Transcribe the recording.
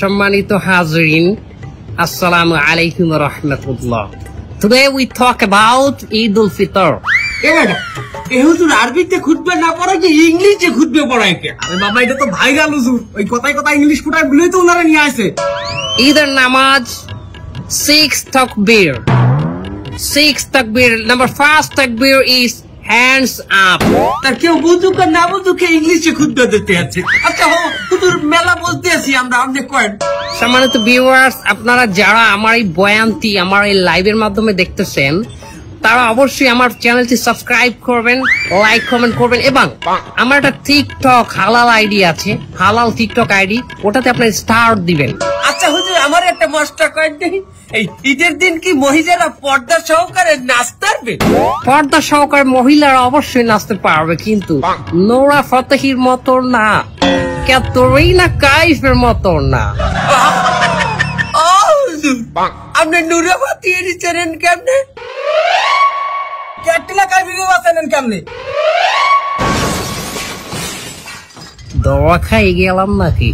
সম্মানিত হাজরিন, আসসালামু আলাইকুম ওয়া রাহমাতুল্লাহ। Today we talk about Eid al-Fitr. হুজুর আরবিতে খুতবা না পড়ায় কি ইংলিশে খুতবা পড়ায় কে? আরে বাবা এটা তো ভাইরাল হুজুর, ওই কথায় কথায় ইংলিশ ফুটায় বলেই তো ওনারা নিয়ে আসে। ঈদের নামাজ 6 takbir. 6 takbir. Number first takbir is hands up. আর কেউ বুঝুক আর না বুঝুক ইংলিশে খুতবা দিতে আছে। আচ্ছা হুজুর মেলা বলতে আছি আমরা, আপনি কয়েন। সম্মানিত ভিউয়ার্স, আপনারা যারা আমার এই বয়ানটি আমার এই লাইভের মাধ্যমে দেখতেছেন, তারা অবশ্যই আমার চ্যানেলটি সাবস্ক্রাইব করবেন, লাইক কমেন্ট করবেন এবং আমার একটা টিকটক হালাল আইডি আছে, হালাল টিকটক আইডি, ওটাতে আপনার স্টার দিবেন। আচ্ছা হুজুর আমার একটা মশলা কয়েন নেই, এই ঈদের দিন কি মহিলারা পর্দা সহকারে নাচতে পারবে? পর্দা সহকারে মহিলারা অবশ্যই নাচতে পারবে, কিন্তু নোরা ফতেহির মতো না, ক্যাটরিনা কাইফের মতো না। আপনি নুরাবাতি এর চেনেন কেমনে? ক্যাটরিনা কাইফকে চেনেন কেমনে? দোয়া খাই গেলাম নাকি?